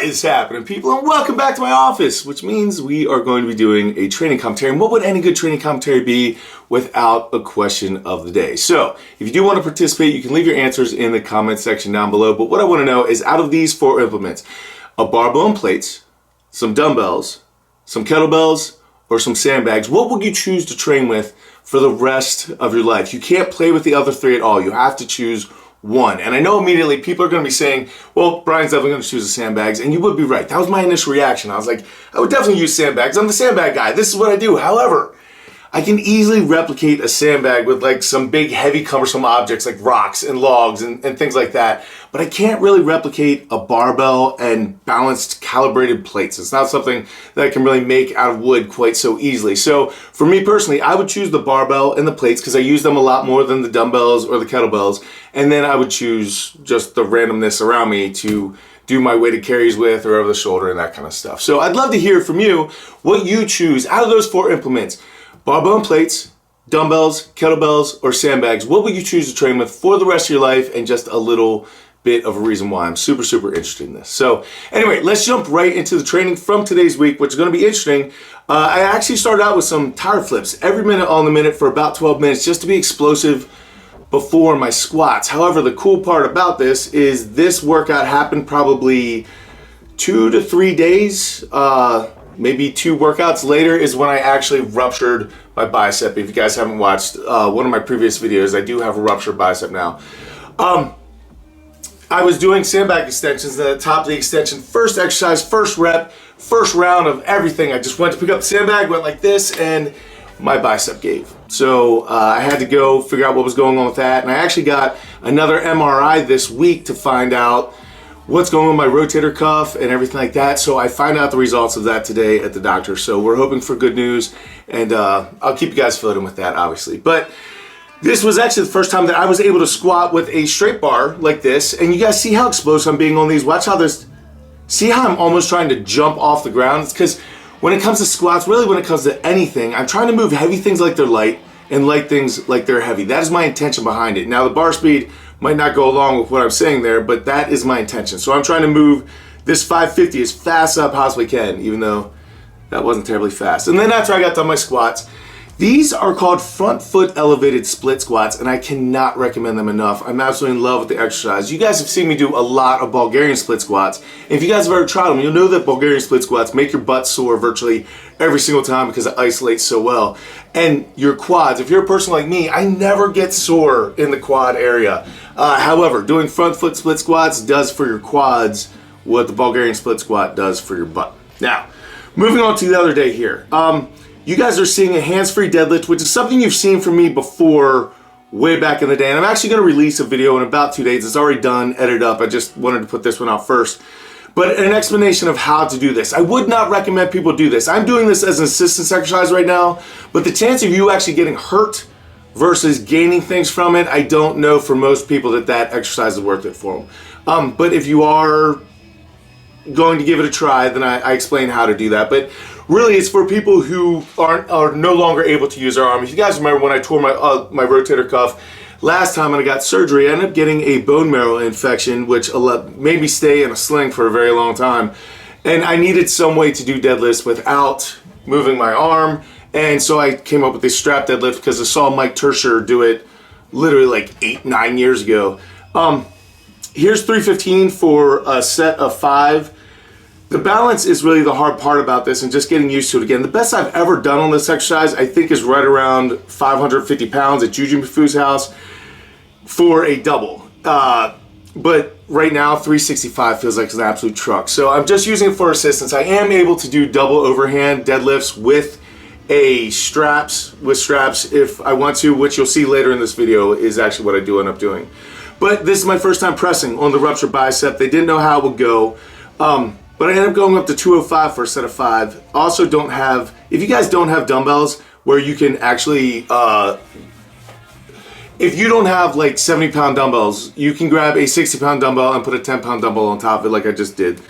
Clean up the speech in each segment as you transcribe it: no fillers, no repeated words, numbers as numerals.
What is happening, people, and welcome back to my office, which means we are going to be doing a training commentary. And what would any good training commentary be without a question of the day? So if you do want to participate, you can leave your answers in the comment section down below. But what I want to know is, out of these 4 implements, a barbell and plates, some dumbbells, some kettlebells, or some sandbags, what would you choose to train with for the rest of your life? You can't play with the other 3 at all. You have to choose one. And I know immediately people are going to be saying, well, Brian's definitely going to choose the sandbags, and you would be right. That was my initial reaction. I was like, I would definitely use sandbags. I'm the sandbag guy. This is what I do. However, I can easily replicate a sandbag with like some big, heavy, cumbersome objects like rocks and logs and things like that. But I can't really replicate a barbell and balanced, calibrated plates. It's not something that I can really make out of wood quite so easily. So for me personally, I would choose the barbell and the plates because I use them a lot more than the dumbbells or the kettlebells. And then I would choose just the randomness around me to do my weighted carries with or over the shoulder and that kind of stuff. So I'd love to hear from you what you choose out of those 4 implements. Barbell and plates, dumbbells, kettlebells, or sandbags. What would you choose to train with for the rest of your life, and just a little bit of a reason why? I'm super, super interested in this. So anyway, let's jump right into the training from today's week, which is going to be interesting. I actually started out with some tire flips every minute on the minute for about 12 minutes just to be explosive before my squats. However, the cool part about this is this workout happened probably 2 to 3 days, maybe 2 workouts later is when I actually ruptured my bicep. If you guys haven't watched one of my previous videos, I do have a ruptured bicep now. I was doing sandbag extensions, and at the top of the extension, first exercise, first rep, first round of everything, I just went to pick up the sandbag, went like this, and my bicep gave. So I had to go figure out what was going on with that, and I actually got another MRI this week to find out what's going on with my rotator cuff and everything like that. So I find out the results of that today at the doctor. So we're hoping for good news, and I'll keep you guys floating with that, obviously. But this was actually the first time that I was able to squat with a straight bar like this. And you guys see how explosive I'm being on these? Watch how this, see how I'm almost trying to jump off the ground? It's because when it comes to squats, really when it comes to anything, I'm trying to move heavy things like they're light and light things like they're heavy. That is my intention behind it. Now the bar speed might not go along with what I'm saying there, but that is my intention. So I'm trying to move this 550 as fast as I possibly can, even though that wasn't terribly fast. And then after I got done my squats, these are called front foot elevated split squats, and I cannot recommend them enough. I'm absolutely in love with the exercise. You guys have seen me do a lot of Bulgarian split squats. And if you guys have ever tried them, you'll know that Bulgarian split squats make your butt sore virtually every single time because it isolates so well. And your quads, if you're a person like me, I never get sore in the quad area. However, doing front foot split squats does for your quads what the Bulgarian split squat does for your butt. Now, moving on to the other day here. You guys are seeing a hands-free deadlift, which is something you've seen from me before way back in the day. And I'm actually going to release a video in about 2 days. It's already done, edited up. I just wanted to put this one out first. But an explanation of how to do this. I would not recommend people do this. I'm doing this as an assistance exercise right now, but the chance of you actually getting hurt versus gaining things from it, I don't know for most people that exercise is worth it for them. But if you are going to give it a try, then I explain how to do that. But really, it's for people who are no longer able to use their arm. If you guys remember when I tore my rotator cuff last time and I got surgery, I ended up getting a bone marrow infection, which made me stay in a sling for a very long time. And I needed some way to do deadlifts without moving my arm. And so I came up with this strap deadlift because I saw Mike Tersher do it literally like 8-9 years ago. Here's 315 for a set of 5. The balance is really the hard part about this, and just getting used to it again. The best I've ever done on this exercise, I think, is right around 550 pounds at Juju Mafu's house for a double. But right now, 365 feels like an absolute truck. So I'm just using it for assistance. I am able to do double overhand deadlifts with straps if I want to, which you'll see later in this video is actually what I do end up doing. But this is my first time pressing on the ruptured bicep. They didn't know how it would go. But I ended up going up to 205 for a set of 5. Also don't have, if you guys don't have dumbbells where you can actually, if you don't have like 70-pound dumbbells, you can grab a 60-pound dumbbell and put a 10-pound dumbbell on top of it like I just did.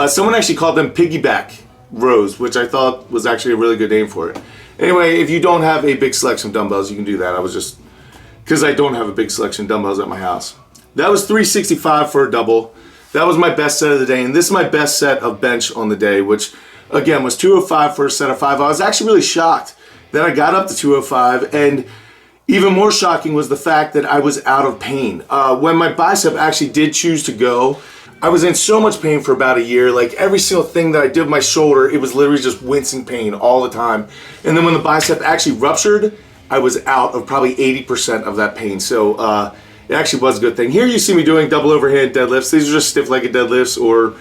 Someone actually called them piggyback rows, which I thought was actually a really good name for it. Anyway, if you don't have a big selection of dumbbells, you can do that. I was just, because I don't have a big selection of dumbbells at my house. That was 365 for a double. That was my best set of the day, and this is my best set of bench on the day, which again was 205 for a set of 5. I was actually really shocked that I got up to 205, and even more shocking was the fact that I was out of pain. When my bicep actually did choose to go, I was in so much pain for about a year. Like every single thing that I did with my shoulder, it was literally just wincing pain all the time. And then when the bicep actually ruptured, I was out of probably 80% of that pain. So it actually was a good thing. Here you see me doing double overhand deadlifts. These are just stiff-legged deadlifts or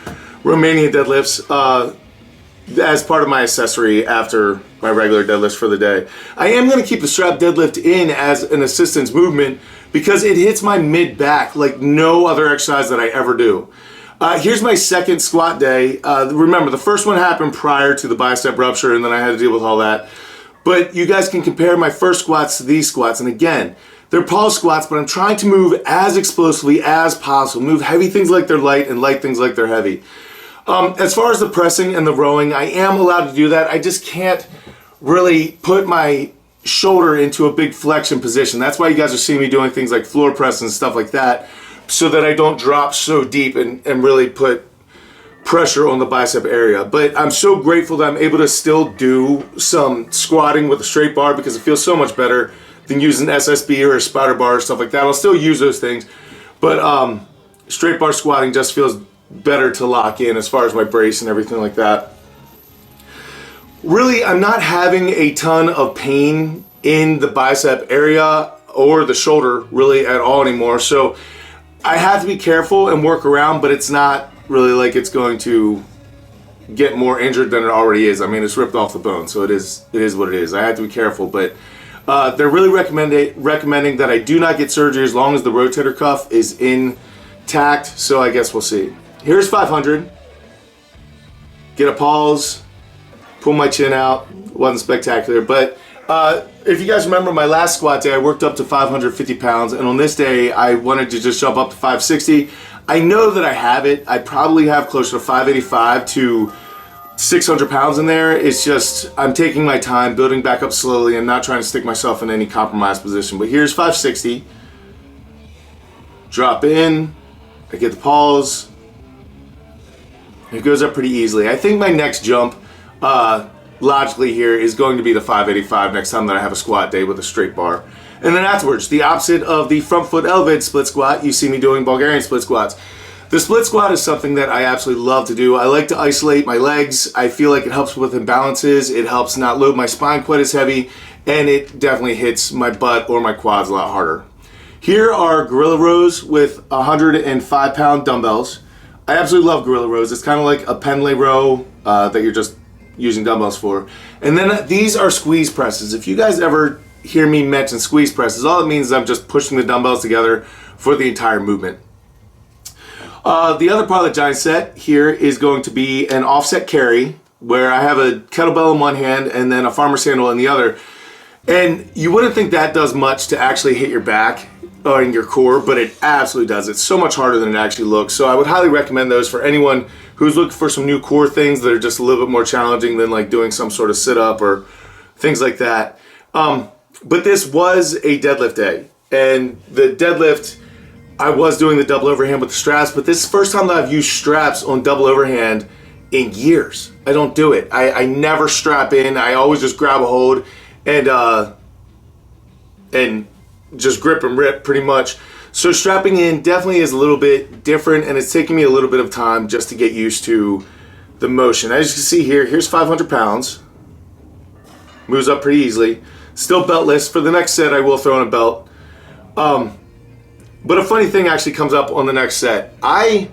Romanian deadlifts as part of my accessory after my regular deadlifts for the day. I am going to keep the strap deadlift in as an assistance movement because it hits my mid-back like no other exercise that I ever do. Here's my second squat day. Remember, the first one happened prior to the bicep rupture, and then I had to deal with all that. But you guys can compare my first squats to these squats, and again, they're pause squats, but I'm trying to move as explosively as possible. Move heavy things like they're light and light things like they're heavy. As far as the pressing and the rowing, I am allowed to do that. I just can't really put my shoulder into a big flexion position. That's why you guys are seeing me doing things like floor press and stuff like that, so that I don't drop so deep and really put pressure on the bicep area. But I'm so grateful that I'm able to still do some squatting with a straight bar because it feels so much better than using SSB or a spider bar or stuff like that. I'll still use those things, but straight bar squatting just feels better to lock in as far as my brace and everything like that. Really, I'm not having a ton of pain in the bicep area or the shoulder really at all anymore. So I have to be careful and work around, but it's not really like it's going to get more injured than it already is. I mean, it's ripped off the bone, so it is what it is. I have to be careful, but they're really recommending that I do not get surgery as long as the rotator cuff is intact, so I guess we'll see. Here's 500. Get a pause, pull my chin out. Wasn't spectacular, but if you guys remember my last squat day, I worked up to 550 pounds, and on this day, I wanted to just jump up to 560. I know that I have it. I probably have closer to 585 to 600 pounds in there. It's just, I'm taking my time, building back up slowly, and not trying to stick myself in any compromised position. But here's 560. Drop in. I get the pause. It goes up pretty easily. I think my next jump, logically here, is going to be the 585 next time that I have a squat day with a straight bar. And then afterwards, the opposite of the front foot elevated split squat, you see me doing Bulgarian split squats. The split squat is something that I absolutely love to do. I like to isolate my legs. I feel like it helps with imbalances. It helps not load my spine quite as heavy, and it definitely hits my butt or my quads a lot harder. Here are gorilla rows with 105-pound dumbbells. I absolutely love gorilla rows. It's kind of like a pendlay row that you're just using dumbbells for. And then these are squeeze presses. If you guys ever hear me mention squeeze presses, all it means is I'm just pushing the dumbbells together for the entire movement. The other part of the giant set here is going to be an offset carry, where I have a kettlebell in one hand and then a farmer sandal in the other. And you wouldn't think that does much to actually hit your back or in your core, but it absolutely does. It's so much harder than it actually looks. So I would highly recommend those for anyone who's looking for some new core things that are just a little bit more challenging than like doing some sort of sit-up or things like that. But this was a deadlift day, and the deadlift, I was doing the double overhand with the straps, but this is the first time that I've used straps on double overhand in years. I don't do it. I never strap in. I always just grab a hold and just grip and rip pretty much. So strapping in definitely is a little bit different, and it's taking me a little bit of time just to get used to the motion. As you can see here, here's 500 pounds. Moves up pretty easily. Still beltless. For the next set, I will throw in a belt. But a funny thing actually comes up on the next set. I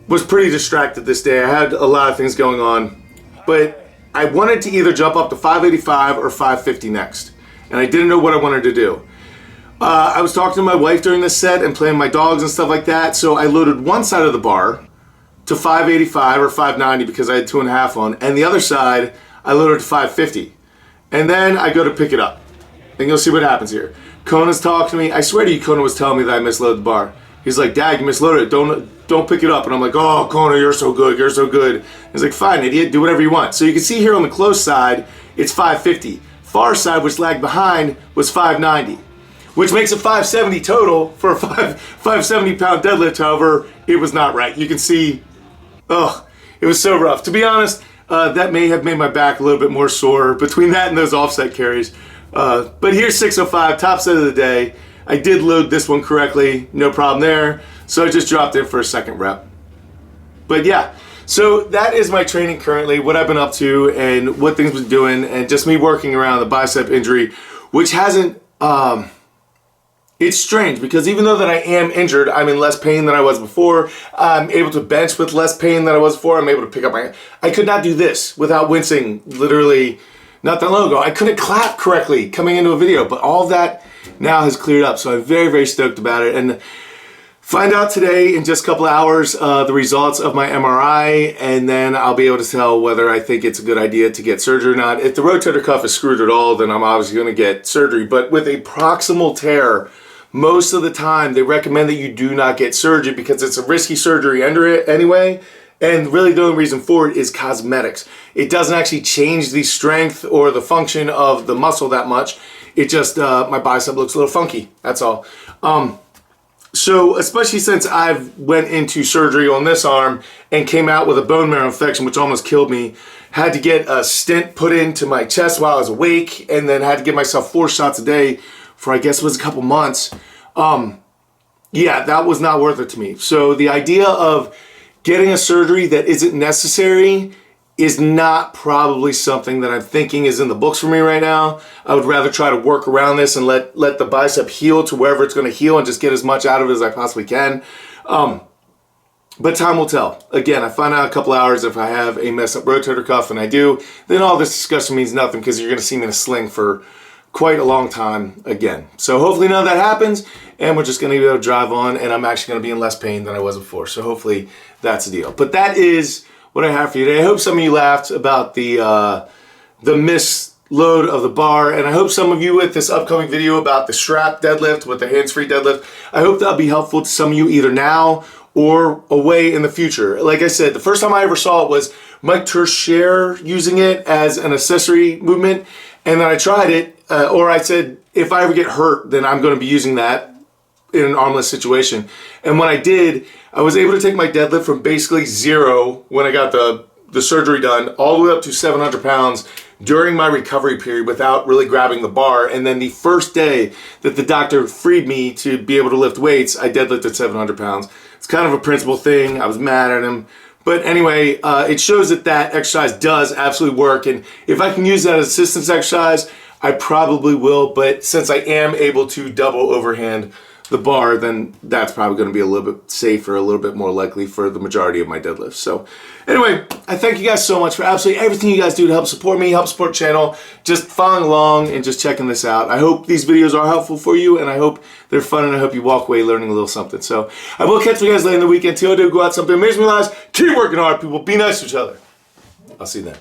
was pretty distracted this day. I had a lot of things going on, but I wanted to either jump up to 585 or 550 next, and I didn't know what I wanted to do. I was talking to my wife during this set and playing my dogs and stuff like that, so I loaded one side of the bar to 585 or 590 because I had 2.5 on, and the other side I loaded to 550. And then I go to pick it up, and you'll see what happens here. Conan's talking to me. I swear to you, Conan was telling me that I misloaded the bar. He's like, Dad, you misloaded it. Don't pick it up. And I'm like, oh, Conan, you're so good. You're so good. He's like, fine, idiot. Do whatever you want. So you can see here on the close side, it's 550. Far side, which lagged behind, was 590. which makes it 570 total for a 570 pound deadlift. However, it was not right. You can see, oh, it was so rough. To be honest, that may have made my back a little bit more sore between that and those offset carries. But here's 605, top set of the day. I did load this one correctly, no problem there. So I just dropped in for a second rep. But yeah, so that is my training currently, what I've been up to and what things been doing, and just me working around the bicep injury, which hasn't, it's strange because even though that I am injured, I'm in less pain than I was before. I'm able to bench with less pain than I was before. I'm able to pick up I could not do this without wincing literally not that long ago. I couldn't clap correctly coming into a video, but all of that now has cleared up. So I'm very, very stoked about it. And find out today in just a couple of hours the results of my MRI, and then I'll be able to tell whether I think it's a good idea to get surgery or not. If the rotator cuff is screwed at all, then I'm obviously going to get surgery. But with a proximal tear, most of the time they recommend that you do not get surgery because it's a risky surgery anyway. And really the only reason for it is cosmetics. It doesn't actually change the strength or the function of the muscle that much. It just, my bicep looks a little funky, that's all. So especially since I've went into surgery on this arm and came out with a bone marrow infection, which almost killed me, had to get a stent put into my chest while I was awake, and then had to give myself 4 shots a day for I guess it was a couple months. Yeah, that was not worth it to me. So the idea of getting a surgery that isn't necessary is not probably something that I'm thinking is in the books for me right now. I would rather try to work around this and let the bicep heal to wherever it's going to heal and just get as much out of it as I possibly can. But time will tell. Again, I find out in a couple hours if I have a messed up rotator cuff, and I do, then all this discussion means nothing because you're going to see me in a sling for quite a long time again. So hopefully none of that happens, and we're just going to be able to drive on, and I'm actually going to be in less pain than I was before. So hopefully that's the deal. But that is what I have for you today. I hope some of you laughed about the misload of the bar, and I hope some of you with this upcoming video about the strap deadlift with the hands-free deadlift, I hope that'll be helpful to some of you either now or away in the future. Like I said, the first time I ever saw it was Mike Tertier using it as an accessory movement, and then I tried it, or I said, if I ever get hurt, then I'm going to be using that in an armless situation. And when I did, I was able to take my deadlift from basically 0 when I got the surgery done all the way up to 700 pounds during my recovery period without really grabbing the bar. And then the first day that the doctor freed me to be able to lift weights, I deadlifted 700 pounds. It's kind of a principle thing. I was mad at him. But anyway, it shows that that exercise does absolutely work. And if I can use that as assistance exercise, I probably will. But since I am able to double overhand the bar, then that's probably going to be a little bit safer, a little bit more likely for the majority of my deadlifts. So anyway, I thank you guys so much for absolutely everything you guys do to help support me, help support the channel, just following along and just checking this out. I hope these videos are helpful for you, and I hope they're fun, and I hope you walk away learning a little something. So I will catch you guys later in the weekend. Till I do, go out something amazing in your lives. Keep working hard, people. Be nice to each other. I'll see you then.